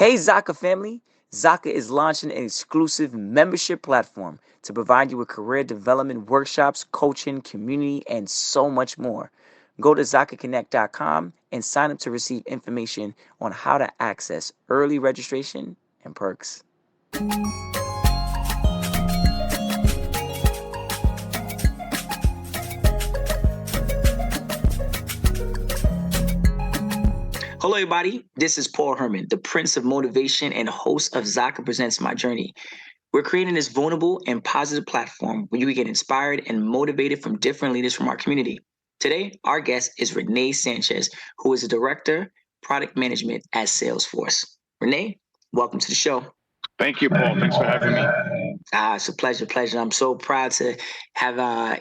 Hey Zaka family! Zaka is launching an exclusive membership platform to provide you with career development workshops, coaching, community, and so much more. Go to ZakaConnect.com and sign up to receive information on how to access early registration and perks. Hello, everybody. This is Paul Herman, the Prince of Motivation and host of Zaka Presents My Journey. We're creating this vulnerable and positive platform where you get inspired and motivated from different leaders from our community. Today, our guest is René Sanchez, who is a director, product management at Salesforce. René, welcome to the show. Thank you, Paul. Thanks for having me. It's a pleasure. I'm so proud to have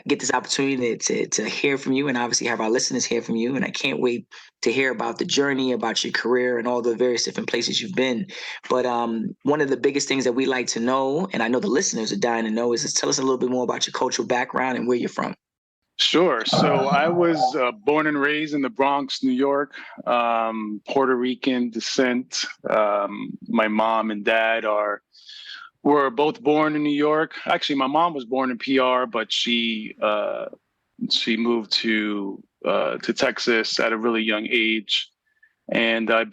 get this opportunity to hear from you, and obviously have our listeners hear from you. And I can't wait to hear about the journey, about your career, and all the various different places you've been. But one of the biggest things that we like to know, and I know the listeners are dying to know, is tell us a little bit more about your cultural background and where you're from. Sure. So I was born and raised in the Bronx, New York, Puerto Rican descent. My mom and dad were both born in New York. Actually, my mom was born in PR, but she moved to Texas at a really young age. And I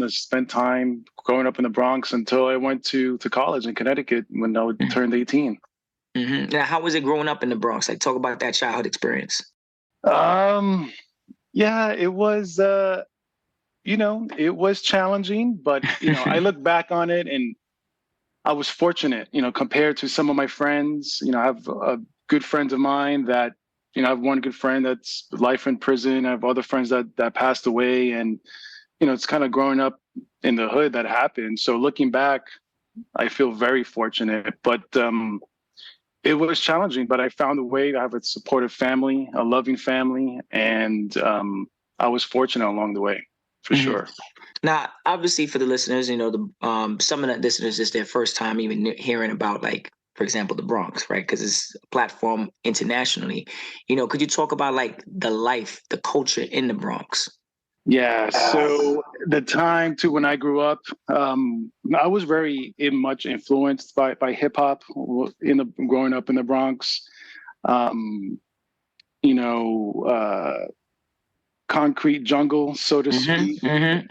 spent time growing up in the Bronx until I went to college in Connecticut when I turned 18. Mm-hmm. Now, how was it growing up in the Bronx? Like, talk about that childhood experience. Yeah, it was, it was challenging, but, I look back on it and I was fortunate, compared to some of my friends. I have good friends of mine that, I have one good friend that's life in prison. I have other friends that passed away, and, it's kind of growing up in the hood that happened. So looking back, I feel very fortunate, but, it was challenging, but I found a way to have a supportive family, a loving family, and I was fortunate along the way, for sure. Now, obviously, for the listeners, some of the listeners is their first time even hearing about, like, for example, the Bronx, right? Because it's a platform internationally. Could you talk about like the culture in the Bronx? Yeah. So the time to when I grew up, I was very much influenced by hip hop growing up in the Bronx. Concrete jungle, so to speak. True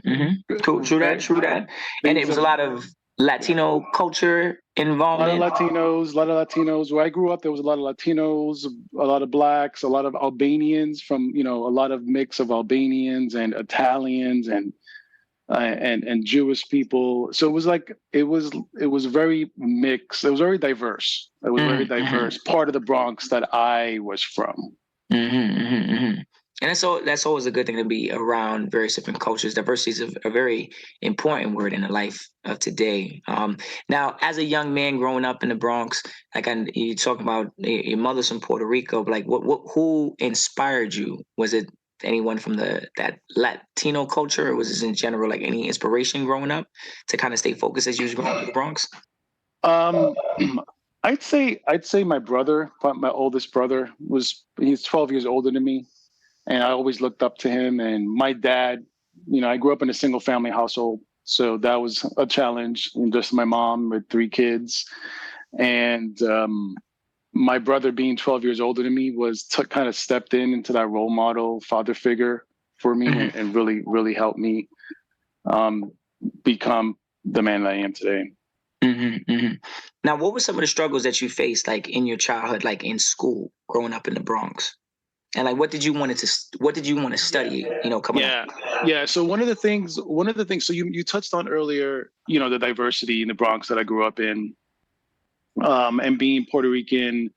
that. And it was a lot of Latino culture involvement. A lot of Latinos. Where I grew up, there was a lot of Latinos, a lot of Blacks, a lot of Albanians a lot of mix of Albanians and Italians and Jewish people. So it was very mixed. It was very diverse. It was very diverse part of the Bronx that I was from. And that's always a good thing to be around various different cultures. Diversity is a very important word in the life of today. Now, as a young man growing up in the Bronx, you talk about your mother's from Puerto Rico. But like, who inspired you? Was it anyone from that Latino culture, or was this in general like any inspiration growing up to kind of stay focused as you was growing up in the Bronx? I'd say my brother, my oldest brother, he's 12 years older than me. And I always looked up to him. And my dad, I grew up in a single family household. So that was a challenge. And just my mom with 3 kids. And my brother being 12 years older than me kind of stepped into that role model father figure for me and really, really helped me become the man that I am today. Now, what were some of the struggles that you faced, like in your childhood, like in school, growing up in the Bronx? And like, what did you want to study? Coming up. Yeah. So one of the things. So you touched on earlier, the diversity in the Bronx that I grew up in, and being Puerto Rican.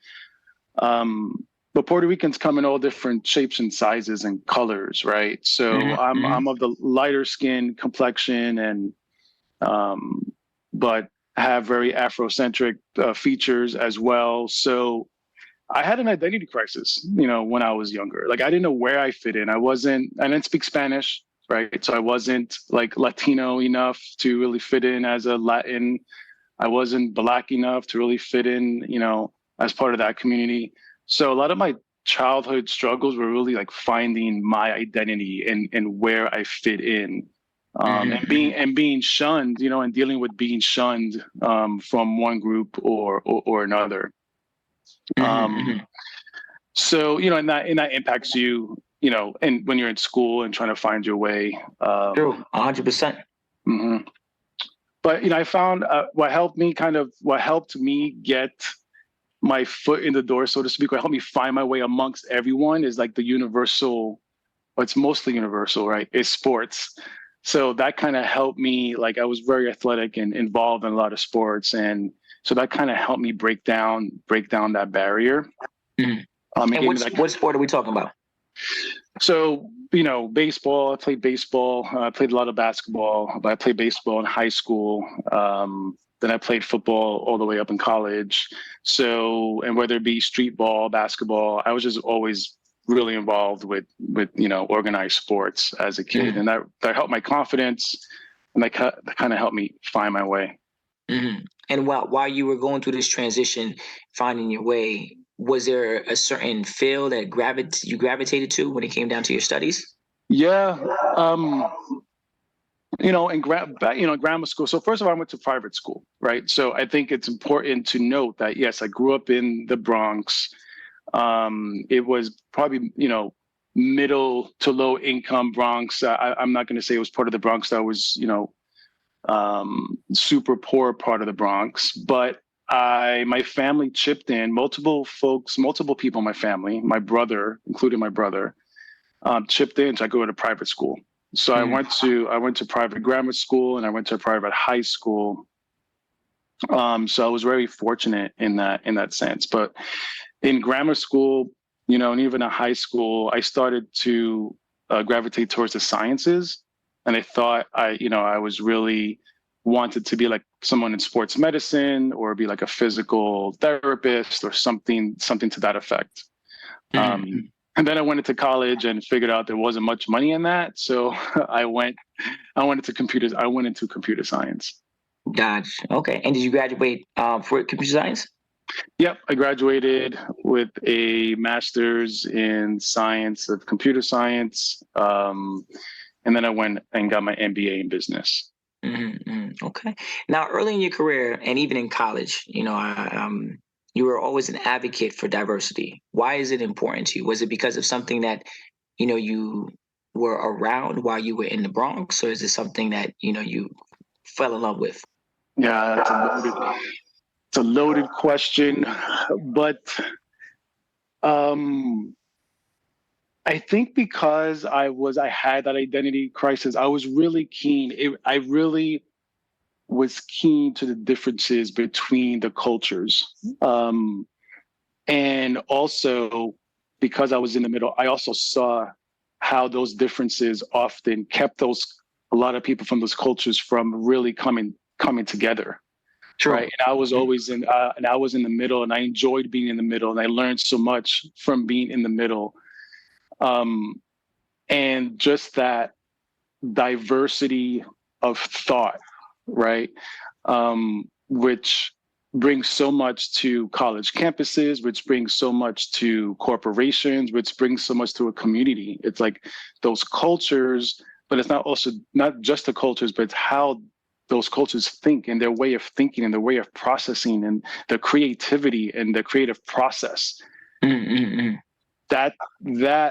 But Puerto Ricans come in all different shapes and sizes and colors, right? So I'm of the lighter skin complexion, and but have very Afrocentric features as well. So I had an identity crisis, when I was younger. Like, I didn't know where I fit in. I didn't speak Spanish, right? So I wasn't like Latino enough to really fit in as a Latin. I wasn't Black enough to really fit in, as part of that community. So a lot of my childhood struggles were really like finding my identity and where I fit in. and being shunned, and dealing with being shunned from one group or another. So, and that impacts you, and when you're in school and trying to find your way. True, 100%. But, I found what helped me get my foot in the door, so to speak, what helped me find my way amongst everyone is like the universal, well, it's mostly universal, right? It's sports. So that kind of helped me, like I was very athletic and involved in a lot of sports. And so that kind of helped me break down that barrier. And what sport are we talking about? So, baseball, I played baseball. I played a lot of basketball, but I played baseball in high school. Then I played football all the way up in college. So, and whether it be street ball, basketball, I was just always really involved with organized sports as a kid. And that helped my confidence, and that kind of helped me find my way. And while you were going through this transition, finding your way, was there a certain field that you gravitated to when it came down to your studies? Yeah. In grammar school. So first of all, I went to private school, right? So I think it's important to note that, yes, I grew up in the Bronx. It was probably, middle to low income Bronx. I'm not going to say it was part of the Bronx that was, super poor part of the Bronx, but my family chipped in. Multiple people in my family, my brother, including my brother, chipped in to go to private school. So I went to private grammar school, and I went to a private high school. So I was very fortunate in that sense. But in grammar school, and even in high school, I started to gravitate towards the sciences, and I thought I was really wanted to be like someone in sports medicine, or be like a physical therapist or something to that effect. And then I went into college and figured out there wasn't much money in that. So I went into computer science. Gotcha. Okay. And did you graduate for computer science? Yep. I graduated with a master's in science of computer science. And then I went and got my MBA in business. Okay. Now, early in your career and even in college, you were always an advocate for diversity. Why is it important to you? Was it because of something that, you were around while you were in the Bronx, or is it something that, you fell in love with? Yeah, it's a loaded question, but I think because I had that identity crisis, I was really keen. I really was keen to the differences between the cultures. And also because I was in the middle, I also saw how those differences often kept a lot of people from those cultures from really coming together. True. Right. And I was always in the middle, and I enjoyed being in the middle, and I learned so much from being in the middle. And just that diversity of thought, right? Which brings so much to college campuses, which brings so much to corporations, which brings so much to a community. It's like those cultures, but it's not just the cultures, but it's how those cultures think, and their way of thinking, and their way of processing, and the creativity and the creative process. That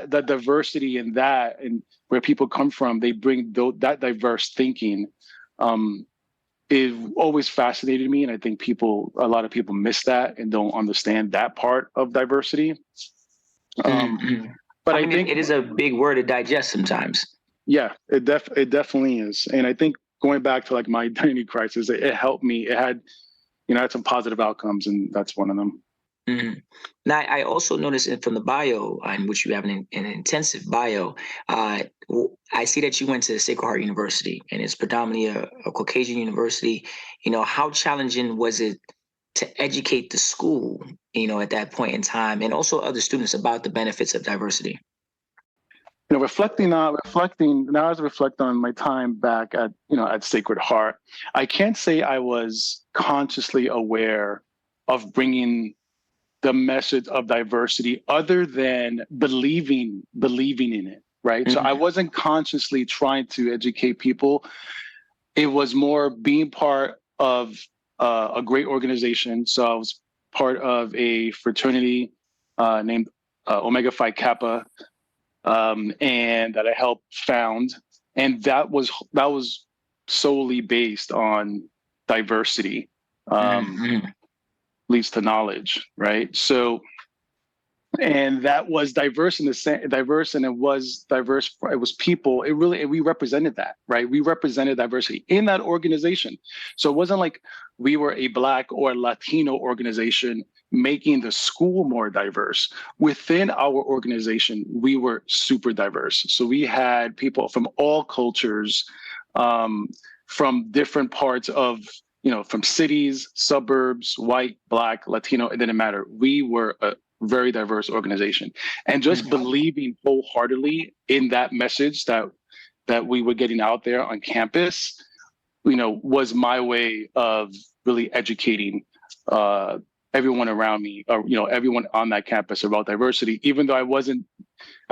diversity and where people come from, they bring that diverse thinking. It always fascinated me, and I think a lot of people miss that and don't understand that part of diversity. But I think it is a big word to digest sometimes. Yeah, it definitely is, and I think going back to like my identity crisis, it helped me. It had, had some positive outcomes, and that's one of them. Now, I also noticed from the bio, in which you have an intensive bio, I see that you went to Sacred Heart University, and it's predominantly a Caucasian university. How challenging was it to educate the school, at that point in time, and also other students about the benefits of diversity? Reflecting now as I reflect on my time back at Sacred Heart, I can't say I was consciously aware of bringing the message of diversity other than believing in it, right? So I wasn't consciously trying to educate people. It was more being part of a great organization. So I was part of a fraternity named Omega Phi Kappa, and that I helped found, and that was solely based on diversity, leads to knowledge, right? So, and that was diverse in the diverse, and it was diverse. It was people. We represented that, right? We represented diversity in that organization. So it wasn't like we were a Black or Latino organization making the school more diverse. Within our organization, we were super diverse. So we had people from all cultures, from different parts of, from cities, suburbs, white, Black, Latino, it didn't matter. We were a very diverse organization, and just believing wholeheartedly in that message that we were getting out there on campus, was my way of really educating everyone around me, or everyone on that campus about diversity. Even though I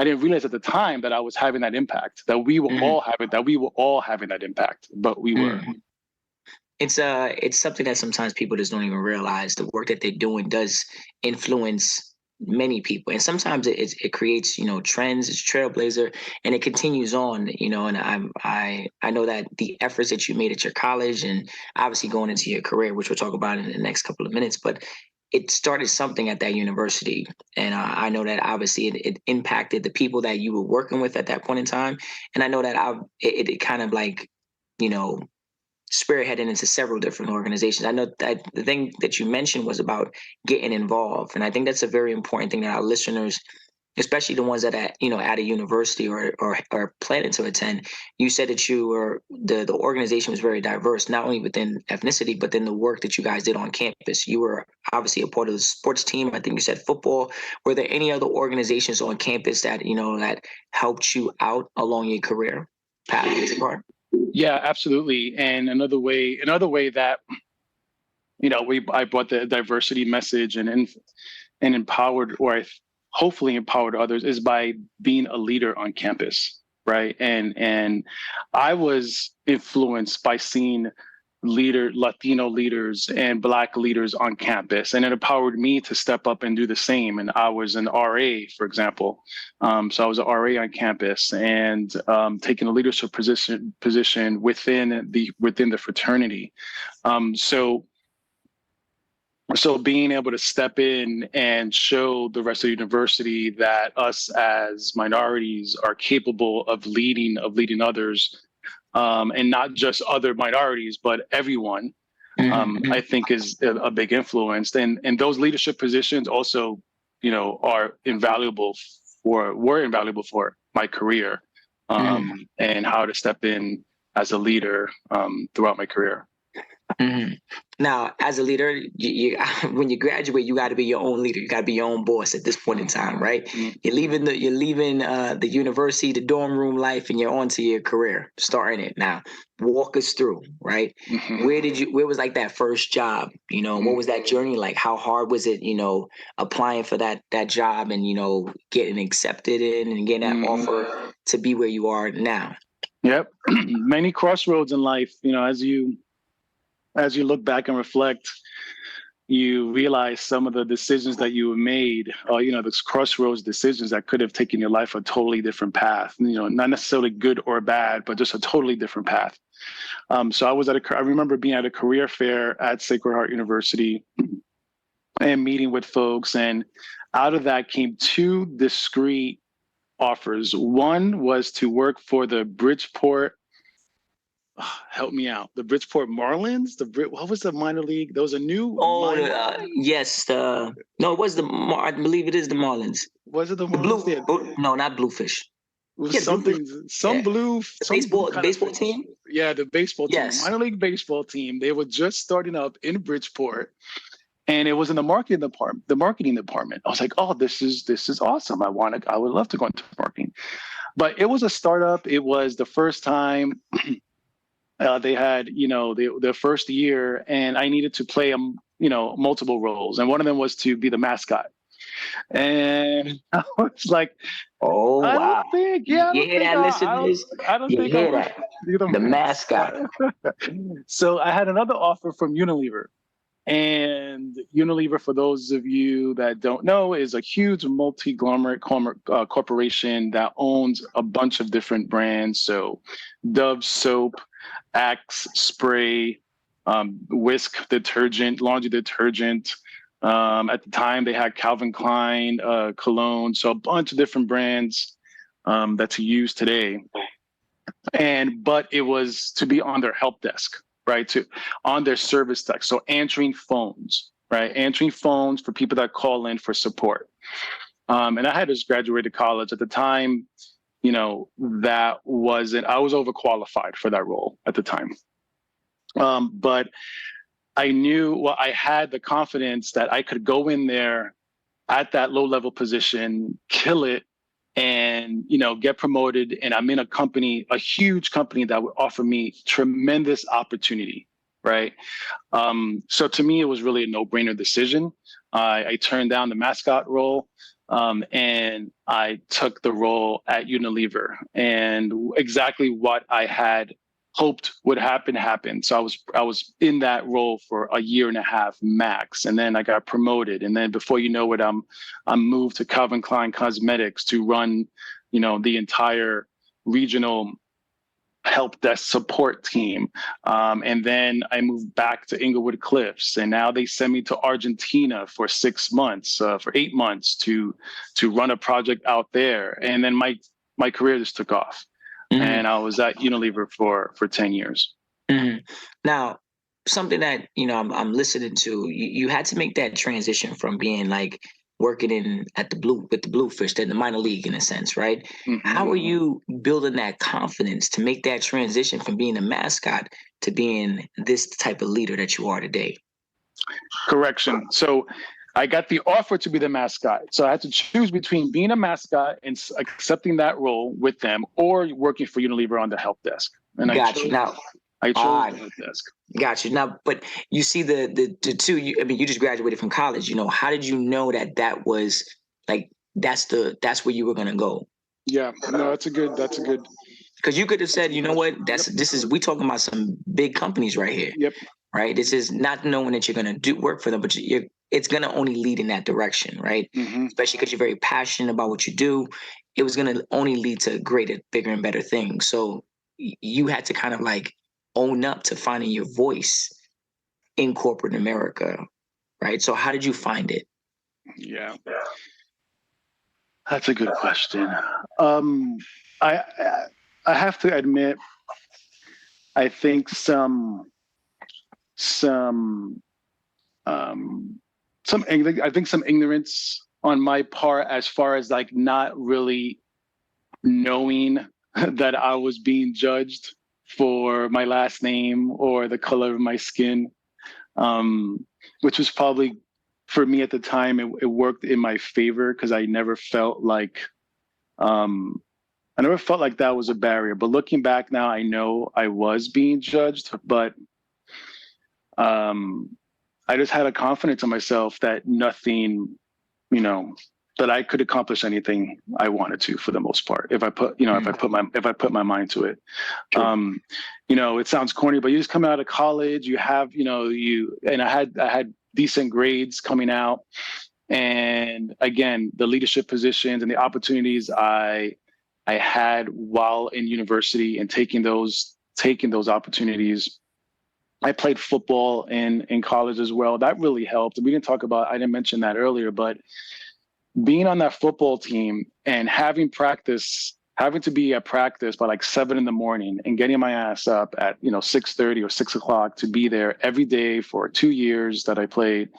didn't realize at the time that I was having that impact, that we were all having that impact, but we were. It's something that sometimes people just don't even realize. The work that they're doing does influence many people, and sometimes it creates trends. It's trailblazer, and it continues on. And I know that the efforts that you made at your college, and obviously going into your career, which we'll talk about in the next couple of minutes, but it started something at that university, and I know that obviously it impacted the people that you were working with at that point in time, and I know that it kind of like spearheading into several different organizations. I know that the thing that you mentioned was about getting involved, and I think that's a very important thing that our listeners, especially the ones that at a university or planning to attend, you said that you were the organization was very diverse, not only within ethnicity, but then the work that you guys did on campus. You were obviously a part of the sports team. I think you said football. Were there any other organizations on campus that that helped you out along your career path? Yeah, absolutely. And another way that I brought the diversity message and empowered, or I hopefully empowered others, is by being a leader on campus, right? And I was influenced by seeing Latino leaders and Black leaders on campus, and it empowered me to step up and do the same. And I was an RA, for example, so I was an RA on campus, and taking a leadership position within the fraternity. So being able to step in and show the rest of the university that us as minorities are capable of leading others, and not just other minorities, but everyone, I think is a big influence. And those leadership positions also, were invaluable for my career, and how to step in as a leader throughout my career. Now, as a leader, you when you graduate, you got to be your own leader. You got to be your own boss at this point in time, right? You're leaving the university, the dorm room life, and you're on to your career, starting it now. Walk us through, right? Where was like that first job? What was that journey like? How hard was it? Applying for that job and getting accepted in and getting that offer to be where you are now. Yep, many crossroads in life. As you look back and reflect, you realize some of the decisions that you made, those crossroads decisions that could have taken your life a totally different path, not necessarily good or bad, but just a totally different path. So I remember being at a career fair at Sacred Heart University and meeting with folks. And out of that came two discrete offers. One was to work for the Bridgeport, help me out. The Bridgeport Marlins. What was the minor league? There was a new. Yes. No, it was I believe it is the Marlins. Was it the Marlins? No, not Bluefish. It was something. Blue. The baseball team. Yeah, the baseball team. Yes. Minor league baseball team. They were just starting up in Bridgeport, and it was in the marketing department. I was like, oh, this is awesome. I would love to go into marketing, but it was a startup. It was the first time. They had, their first year, and I needed to play multiple roles, and one of them was to be the mascot. And I was like, Oh I don't wow! think, yeah, You hear that, listeners? I don't You think I'm hear gonna that? be the The mascot. So I had another offer from Unilever. And Unilever, for those of you that don't know, is a huge multi-conglomerate corporation that owns a bunch of different brands. So Dove soap, Axe spray, Whisk detergent, laundry detergent. At the time, they had Calvin Klein cologne. So a bunch of different brands that's used today. But it was to be on their help desk, right? On their service desk. So answering phones, right? Answering phones for people that call in for support. And I had just graduated college at the time. That wasn't. I was overqualified for that role at the time. But I knew, well, I had the confidence that I could go in there at that low level position, kill it, and get promoted. And I'm in a huge company that would offer me tremendous opportunity, right? So to me, it was really a no-brainer decision. I turned down the mascot role, and I took the role at Unilever. And exactly what I had hoped would happen happened. So I was in that role for a year and a half max, and then I got promoted. And then before you know it, I'm moved to Calvin Klein Cosmetics to run, the entire regional help desk support team. And then I moved back to Inglewood Cliffs, and now they send me to Argentina for 6 months, for 8 months to run a project out there. And then my career just took off. Mm-hmm. And I was at Unilever for 10 years. Mm-hmm. Now, something that, I'm listening to, you had to make that transition from being like working with the Bluefish, in the minor league in a sense, right? Mm-hmm. How are you building that confidence to make that transition from being a mascot to being this type of leader that you are today? Correction. So I got the offer to be the mascot. So I had to choose between being a mascot and accepting that role with them, or working for Unilever on the help desk. And I chose the help desk. Got you. Now, but you see the two, you just graduated from college, how did you know that was like, that's where you were going to go? Yeah, no, that's a good. Because you could have said, you know what, we talking about some big companies right here. Yep. Right. This is not knowing that you're going to work for them, but it's going to only lead in that direction. Right. Mm-hmm. Especially because you're very passionate about what you do. It was going to only lead to greater, bigger and better things. So you had to kind of like own up to finding your voice in corporate America. Right. So how did you find it? Yeah. That's a good question. I have to admit, I think some ignorance on my part, as far as like not really knowing that I was being judged for my last name or the color of my skin, which was probably, for me at the time, it worked in my favor, because I never felt like that was a barrier. But looking back now, I know I was being judged, but I just had a confidence in myself that nothing, that I could accomplish anything I wanted to, for the most part, if I put my mind to it. It sounds corny, but you just come out of college, you have, and I had decent grades coming out. And again, the leadership positions and the opportunities I had while in university and taking those opportunities. I played football in college as well. That really helped. I didn't mention that earlier, but being on that football team and having to be at practice by like 7 a.m. and getting my ass up at 6:30 or 6 o'clock to be there every day for 2 years that I played,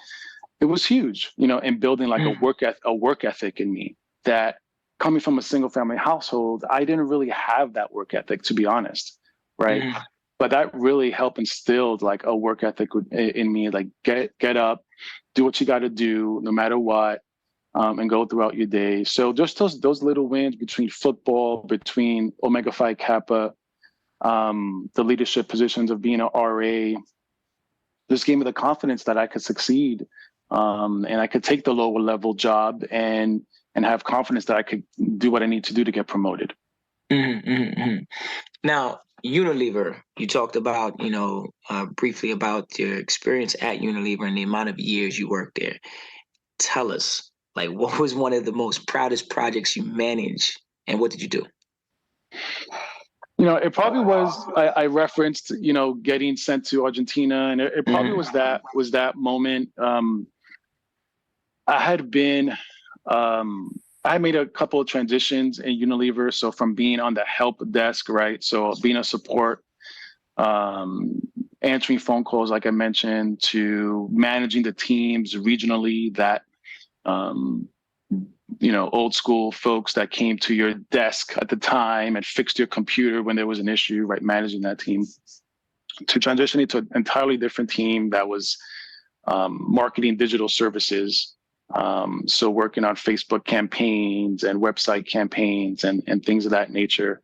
it was huge, and building like a work ethic in me that, coming from a single family household, I didn't really have that work ethic, to be honest. Right. Mm. But that really helped instilled like a work ethic in me, like get up, do what you got to do no matter what, and go throughout your day. So just those little wins between football, between Omega Phi Kappa, the leadership positions of being an RA, just gave me the confidence that I could succeed and I could take the lower level job and have confidence that I could do what I need to do to get promoted. Mm-hmm, mm-hmm. Now, Unilever, you talked about, briefly about your experience at Unilever and the amount of years you worked there. Tell us, like, what was one of the most proudest projects you managed, and what did you do? It probably was, I referenced, getting sent to Argentina, and it probably was that moment. I had been, I had made a couple of transitions in Unilever. So from being on the help desk, right? So being a support, answering phone calls, like I mentioned, to managing the teams regionally that, old school folks that came to your desk at the time and fixed your computer when there was an issue, right? Managing that team, to transitioning to an entirely different team that was marketing digital services. So working on Facebook campaigns and website campaigns and things of that nature.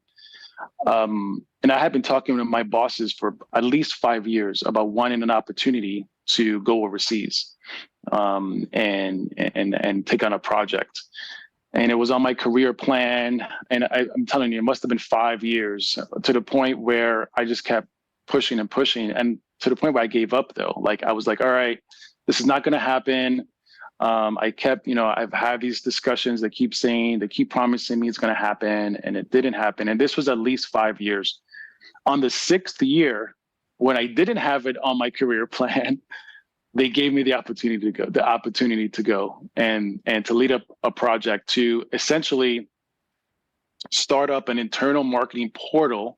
And I had been talking to my bosses for at least 5 years about wanting an opportunity to go overseas and take on a project. And it was on my career plan. And I'm telling you, it must have been 5 years, to the point where I just kept pushing and pushing. And to the point where I gave up, though. Like, I was like, all right, this is not going to happen. I kept, I've had these discussions. They keep promising me it's going to happen, and it didn't happen. And this was at least 5 years. On the 6th year, when I didn't have it on my career plan, they gave me the opportunity to go and to lead up a project to essentially start up an internal marketing portal.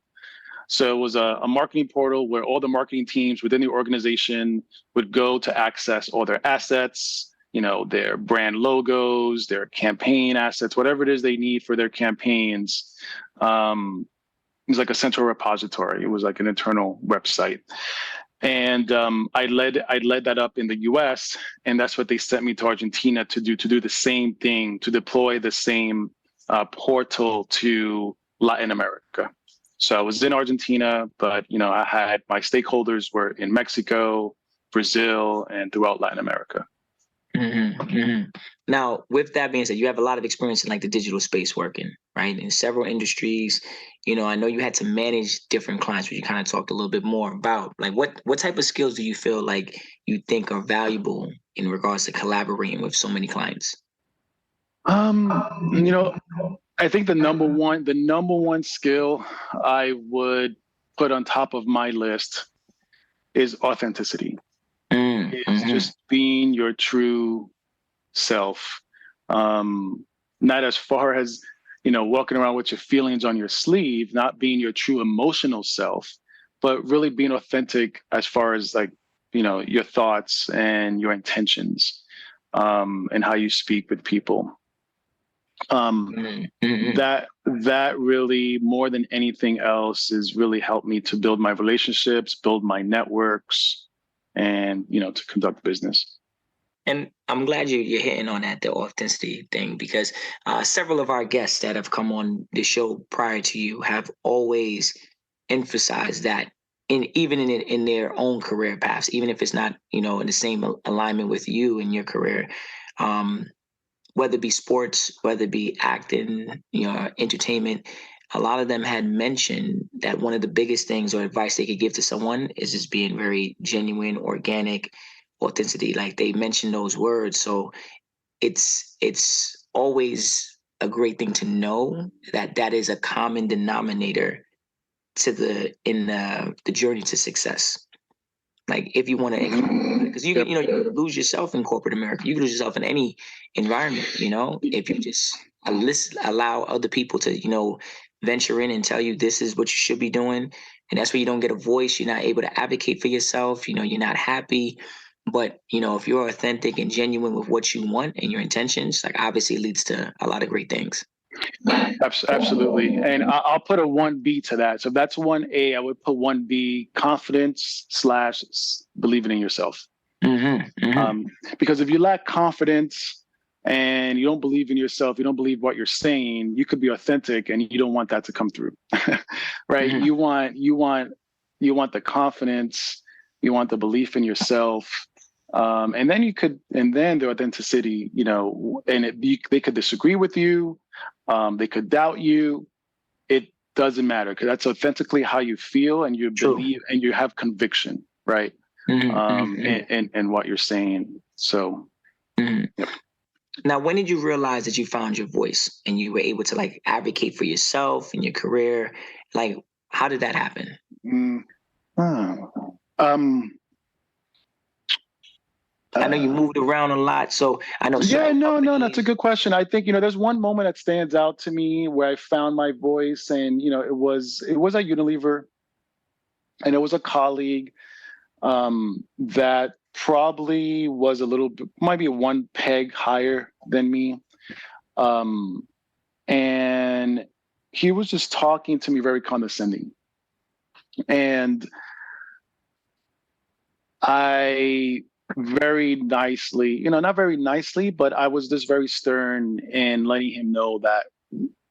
So it was a marketing portal where all the marketing teams within the organization would go to access all their assets, their brand logos, their campaign assets, whatever it is they need for their campaigns. It was like a central repository. It was like an internal website. And I led that up in the US, and that's what they sent me to Argentina to do the same thing, to deploy the same portal to Latin America. So I was in Argentina, but I had my stakeholders were in Mexico, Brazil, and throughout Latin America. Mm-hmm, mm-hmm. Now, with that being said, you have a lot of experience in like the digital space working, right? In several industries. I know you had to manage different clients, which you kind of talked a little bit more about. Like, what type of skills do you feel like you think are valuable in regards to collaborating with so many clients? I think the number one skill I would put on top of my list is authenticity. It's just being your true self. Not as far as, walking around with your feelings on your sleeve, not being your true emotional self, but really being authentic as far as like, your thoughts and your intentions, and how you speak with people. That really, more than anything else, has really helped me to build my relationships, build my networks, and to conduct business. And I'm glad you're hitting on the authenticity thing, because several of our guests that have come on the show prior to you have always emphasized that even in their own career paths, even if it's not in the same alignment with you in your career, whether it be sports, whether it be acting, entertainment. A lot of them had mentioned that one of the biggest things or advice they could give to someone is just being very genuine, organic, authenticity. Like, they mentioned those words. So it's always a great thing to know that is a common denominator to the journey to success. Like, if you want to, because you can lose yourself in corporate America. You can lose yourself in any environment, if you just allow other people to, venture in and tell you this is what you should be doing. And that's where you don't get a voice. You're not able to advocate for yourself. You're not happy. But, if you're authentic and genuine with what you want and your intentions, like, obviously it leads to a lot of great things. Absolutely. And I'll put a 1B to that. So if that's 1A, I would put 1B, confidence / believing in yourself. Because if you lack confidence and you don't believe in yourself, you don't believe what you're saying, you could be authentic and you don't want that to come through. Right? You want the confidence, you want the belief in yourself, And then their authenticity, and they could disagree with you, they could doubt you. It doesn't matter, because that's authentically how you feel, and you True. believe, and you have conviction, right? And what you're saying. So, yep. Now, when did you realize that you found your voice and you were able to like advocate for yourself and your career? Like, how did that happen? I know you moved around a lot, so I know. Yeah, no, that's a good question. I think, there's one moment that stands out to me where I found my voice, and, it was at Unilever, and it was a colleague that probably was a little bit, might be one peg higher than me. And he was just talking to me very condescending. And I very nicely, not very nicely, but I was just very stern in letting him know that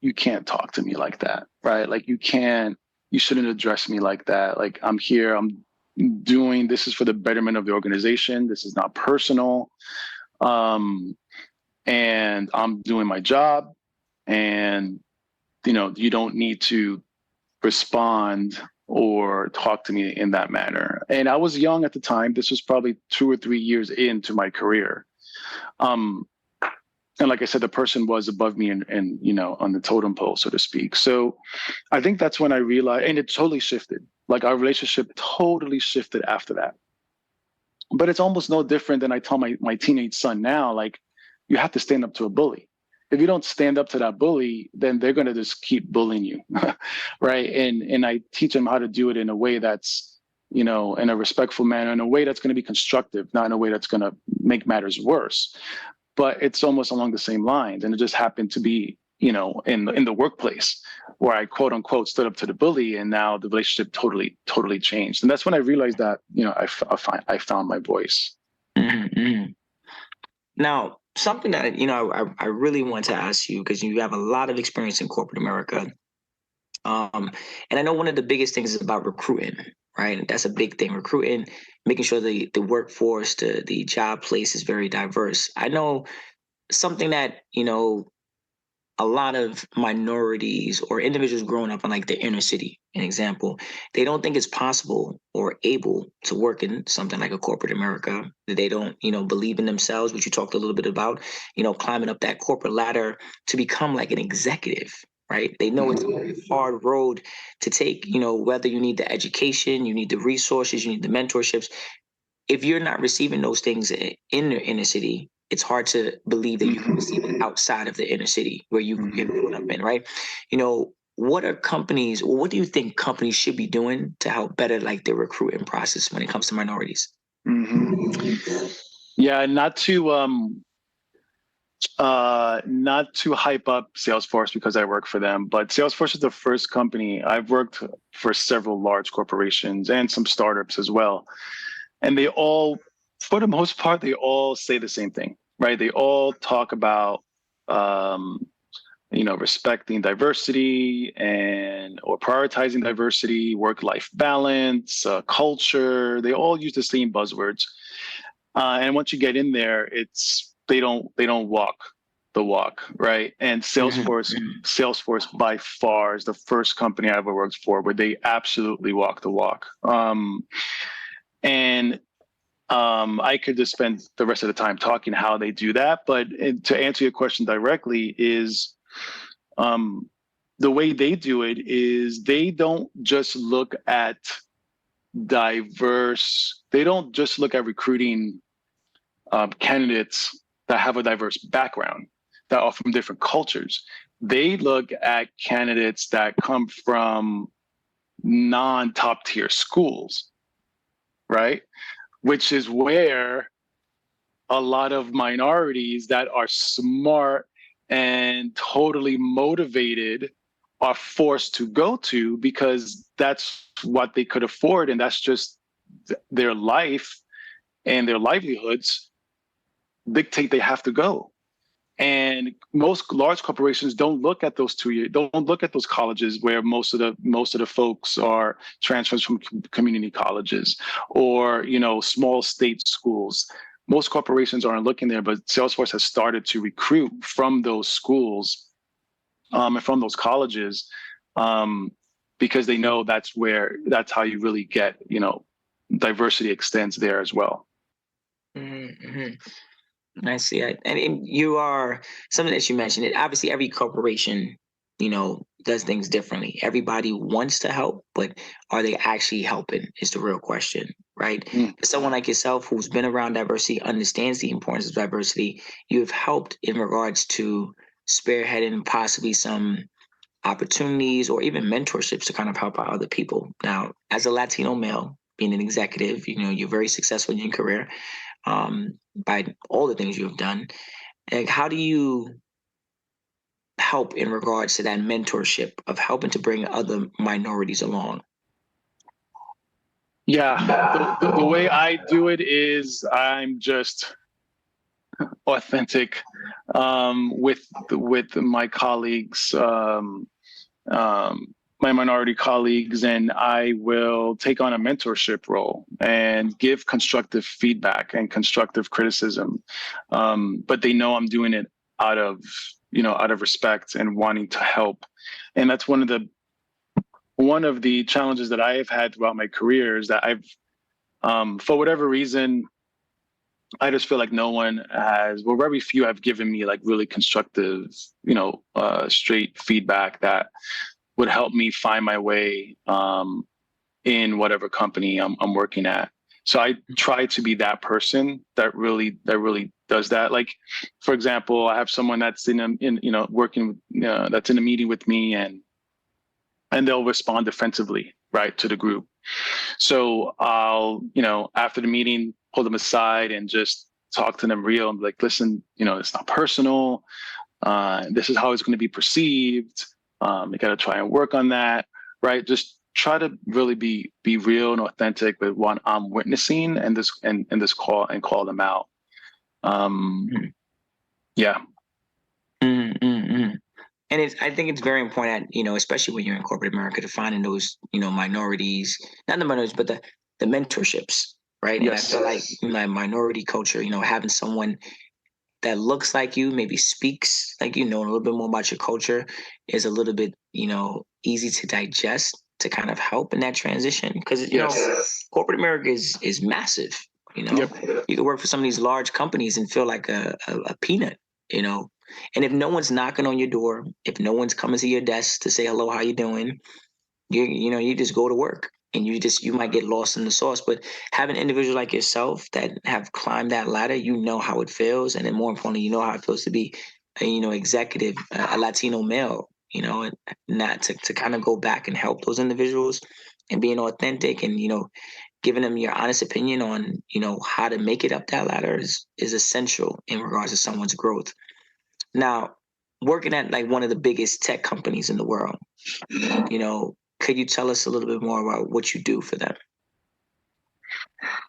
you can't talk to me like that, right? Like you shouldn't address me like that. Like I'm here, this is for the betterment of the organization. This is not personal. And I'm doing my job, and, you don't need to respond or talk to me in that manner. And I was young at the time. This was probably 2 or 3 years into my career. And like I said, the person was above me and on the totem pole, so to speak. So I think that's when I realized, and it totally shifted. Like our relationship totally shifted after that. But it's almost no different than I tell my teenage son now, like, you have to stand up to a bully. If you don't stand up to that bully, then they're going to just keep bullying you. Right. And I teach them how to do it in a way that's, in a respectful manner, in a way that's going to be constructive, not in a way that's going to make matters worse. But it's almost along the same lines. And it just happened to be, in the workplace where I quote unquote stood up to the bully, and now the relationship totally changed. And that's when I realized that, I found my voice. Mm-hmm. Now, something that I really want to ask you, because you have a lot of experience in corporate America, and I know one of the biggest things is about recruiting, right? That's a big thing, recruiting, making sure the workforce, the job place is very diverse. I know something that a lot of minorities or individuals growing up in like the inner city, an example, they don't think it's possible or able to work in something like a corporate America. They don't, believe in themselves, which you talked a little bit about, climbing up that corporate ladder to become like an executive, right? They know it's a very hard road to take, whether you need the education, you need the resources, you need the mentorships. If you're not receiving those things in the inner city, it's hard to believe that you can receive it outside of the inner city where you've grown up in, right? What are companies, or what do you think companies should be doing to help better like their recruiting process when it comes to minorities? Yeah, not to hype up Salesforce because I work for them, but Salesforce is the first company. I've worked for several large corporations and some startups as well. And they all, for the most part, they all say the same thing, right? They all talk about, respecting diversity or prioritizing diversity, work-life balance, culture. They all use the same buzzwords. And once you get in there, they don't walk the walk, right? And Salesforce by far is the first company I ever worked for where they absolutely walk the walk. I could just spend the rest of the time talking how they do that. But to answer your question directly is the way they do it is they don't just look at they don't just look at recruiting candidates that have a diverse background, that are from different cultures. They look at candidates that come from non-top tier schools, right? Which is where a lot of minorities that are smart and totally motivated are forced to go to, because that's what they could afford, and that's just their life, and their livelihoods dictate they have to go. And most large corporations don't look at those don't look at those colleges where most of the folks are transfers from community colleges or small state schools. most corporations aren't looking there, but Salesforce has started to recruit from those schools and from those colleges, because they know that's how you really get, diversity extends there as well. Mm-hmm. I see. And you are something that you mentioned. It obviously every corporation, does things differently. Everybody wants to help, but are they actually helping? Is the real question, right? For someone like yourself who's been around diversity, understands the importance of diversity, you have helped in regards to spearheading possibly some opportunities or even mentorships to kind of help out other people. Now, as a Latino male, being an executive, you're very successful in your career, by all the things you've done. Like, how do you help in regards to that mentorship of helping to bring other minorities along? Yeah, the way I do it is I'm just authentic with my colleagues, my minority colleagues, and I will take on a mentorship role and give constructive feedback and constructive criticism. But they know I'm doing it out of respect and wanting to help. And that's one of the challenges that I have had throughout my career is that for whatever reason, I just feel like no one very few have given me like really constructive, straight feedback that would help me find my way in whatever company I'm working at. So I try to be that person that really does that. Like, for example, I have someone that's working, that's in a meeting with me, and they'll respond defensively, right, to the group. So I'll, after the meeting, pull them aside and just talk to them real and be like, listen, it's not personal. This is how it's going to be perceived. You got to try and work on that, right? Just try to really be real and authentic with what I'm witnessing, and this call them out. Yeah. Mm-hmm. And I think it's very important, especially when you're in corporate America, to finding those, minorities, not the minorities, but the mentorships, right? Yes. And I feel like my minority culture, having someone that looks like you, maybe speaks like a little bit more about your culture, is a little bit, easy to digest, to kind of help in that transition. Because corporate America is massive. Yep. You can work for some of these large companies and feel like a peanut. And if no one's knocking on your door, if no one's coming to your desk to say hello, how you doing, you just go to work, and you might get lost in the sauce. But having individuals like yourself that have climbed that ladder, how it feels, and then more importantly, how it feels to be a executive, a Latino male, and not to kind of go back and help those individuals, and being authentic, and giving them your honest opinion on how to make it up that ladder is essential in regards to someone's growth. Now, working at like one of the biggest tech companies in the world, could you tell us a little bit more about what you do for them?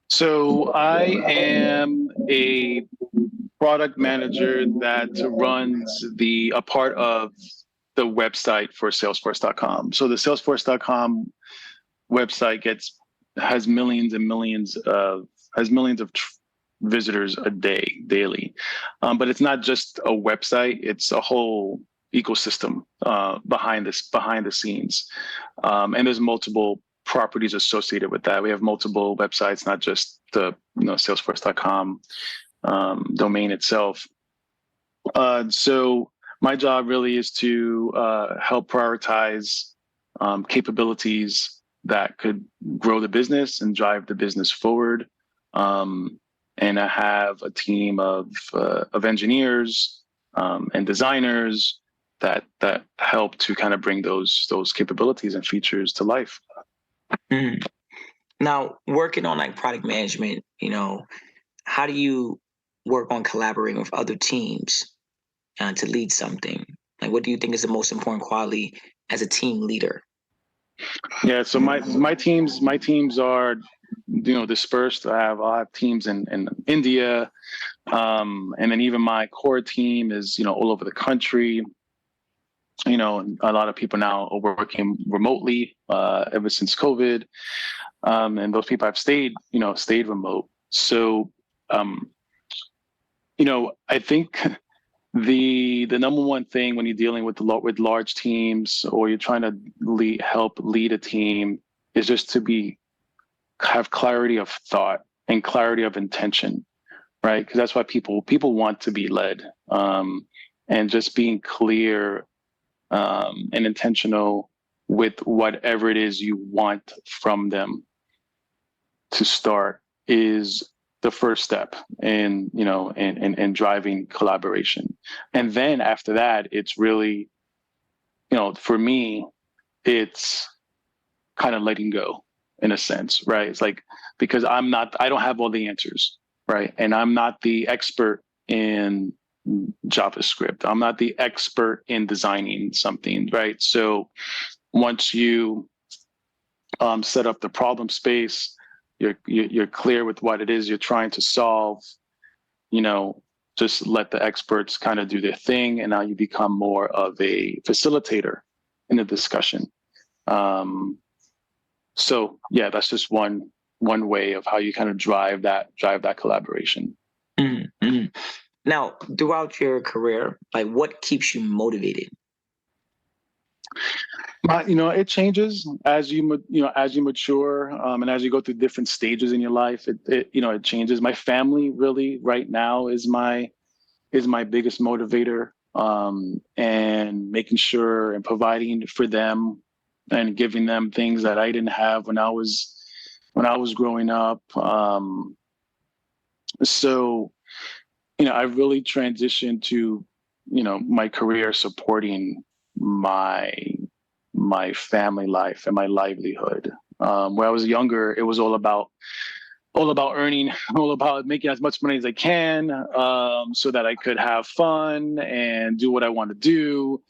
So I am a product manager that runs a part of the website for Salesforce.com. So the Salesforce.com website has millions and millions of visitors a daily, but it's not just a website; it's a whole ecosystem behind the scenes, and there's multiple properties associated with that. We have multiple websites, not just the Salesforce.com domain itself. So my job really is to help prioritize capabilities that could grow the business and drive the business forward. And I have a team of engineers and designers that help to kind of bring those capabilities and features to life. Mm. Now, working on like product management, how do you work on collaborating with other teams to lead something? Like, what do you think is the most important quality as a team leader? Yeah, so my teams are dispersed. I have teams in India, and then even my core team is all over the country. A lot of people now are working remotely ever since COVID, and those people have stayed remote. So I think the number one thing when you're dealing with large teams, or you're trying to help lead a team, is just to have clarity of thought and clarity of intention, right? Because that's why people want to be led, and just being clear, and intentional with whatever it is you want from them to start is the first step in, in driving collaboration. And then after that, it's really, for me, it's kind of letting go in a sense, right? It's like, because I don't have all the answers, right? And I'm not the expert in JavaScript. I'm not the expert in designing something, right? So once you set up the problem space, you're clear with what it is you're trying to solve, just let the experts kind of do their thing, and now you become more of a facilitator in the discussion. So yeah, that's just one way of how you kind of drive that collaboration. Mm-hmm. Mm-hmm. Now, throughout your career, like, what keeps you motivated? It changes as you mature, and as you go through different stages in your life. It changes. My family really right now is my biggest motivator, and making sure and providing for them and giving them things that I didn't have when I was growing up. So I really transitioned to my career supporting my family life and my livelihood. When I was younger, it was all about earning, all about making as much money as I can, so that I could have fun and do what I want to do,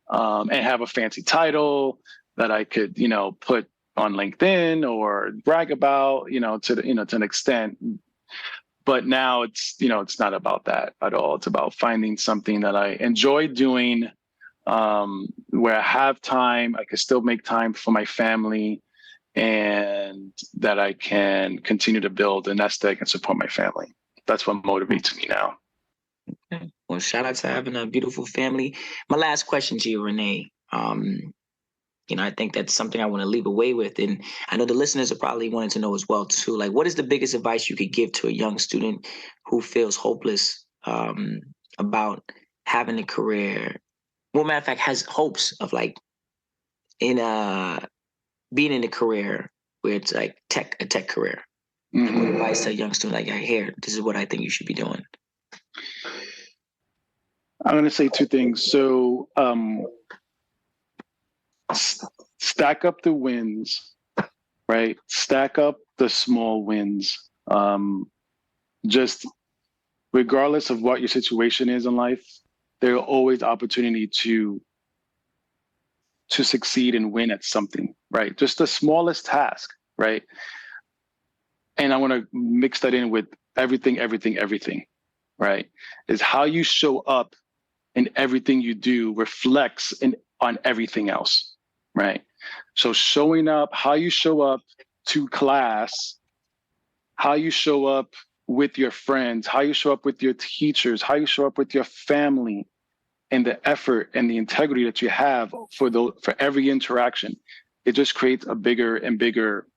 and have a fancy title that I could, put on LinkedIn or brag about, to an extent. But now it's not about that at all. It's about finding something that I enjoy doing, where I have time, I can still make time for my family, and that I can continue to build a nest egg and support my family. That's what motivates me now. Okay. Well, shout out to having a beautiful family. My last question to you, René. I think that's something I want to leave away with, and I know the listeners are probably wanting to know as well too. Like, what is the biggest advice you could give to a young student who feels hopeless, about having a career? Well, matter of fact, has hopes of like being in a career where it's like a tech career. Mm-hmm. What advice to a young student, like, here, this is what I think you should be doing? I'm going to say two things. So, stack up the wins, right? Stack up the small wins. Just regardless of what your situation is in life, there are always opportunity to succeed and win at something, right? Just the smallest task, right? And I want to mix that in with everything, right? Is how you show up in everything you do reflects on everything else, right? So showing up, how you show up to class, how you show up with your friends, how you show up with your teachers, how you show up with your family, and the effort and the integrity that you have for every interaction, it just creates a bigger and bigger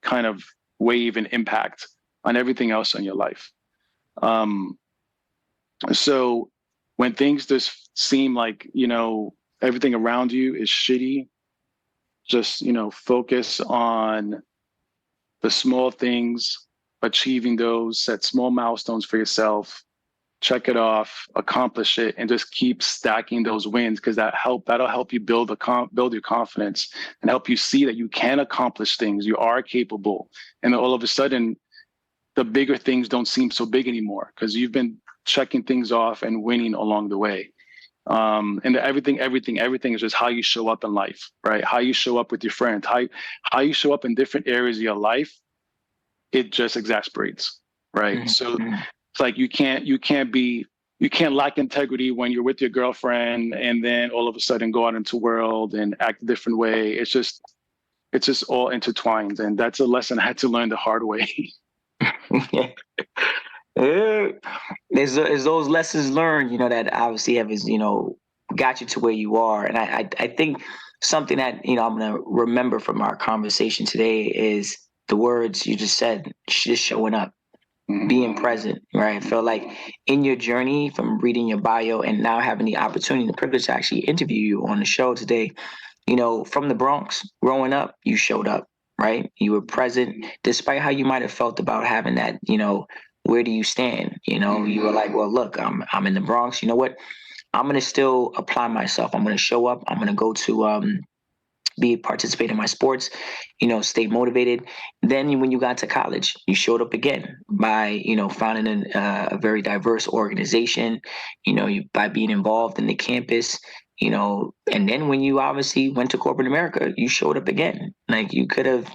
kind of wave and impact on everything else in your life. So when things just seem like, everything around you is shitty, just, focus on the small things, achieving those, set small milestones for yourself, check it off, accomplish it, and just keep stacking those wins, because that'll help you build your confidence and help you see that you can accomplish things. You are capable. And then all of a sudden, the bigger things don't seem so big anymore because you've been checking things off and winning along the way. And everything is just how you show up in life, right? How you show up with your friends, how you show up in different areas of your life, it just exasperates, right? Mm-hmm. So it's like you can't lack integrity when you're with your girlfriend and then all of a sudden go out into the world and act a different way. It's just all intertwined, and that's a lesson I had to learn the hard way. Yeah. there's those lessons learned, that obviously have, got you to where you are. And I think something that, I'm going to remember from our conversation today is the words you just said, just showing up, being present, right? I feel like in your journey from reading your bio and now having the opportunity and the privilege to actually interview you on the show today, from the Bronx, growing up, you showed up, right? You were present, despite how you might have felt about having that, where do you stand? You were like, well, look, I'm in the Bronx. You know what? I'm gonna still apply myself. I'm gonna show up. I'm gonna go to participate in my sports, stay motivated. Then when you got to college, you showed up again by, founding a very diverse organization, by being involved in the campus, and then when you obviously went to corporate America, you showed up again. Like you could have,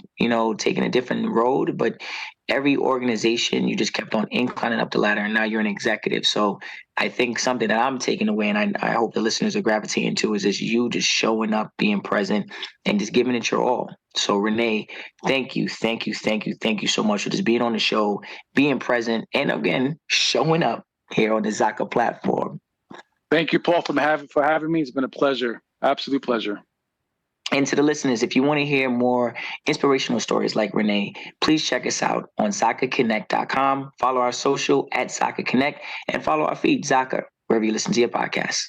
taken a different road, but every organization, you just kept on inclining up the ladder, and now you're an executive. So I think something that I'm taking away, and I hope the listeners are gravitating to, is just you just showing up, being present, and just giving it your all. So René, thank you so much for just being on the show, being present, and again, showing up here on the Zaka platform. Thank you, Paul, for having me. It's been a pleasure. Absolute pleasure. And to the listeners, if you want to hear more inspirational stories like René, please check us out on ZakaConnect.com. Follow our social at Zaka Connect, and follow our feed, Zaka, wherever you listen to your podcasts.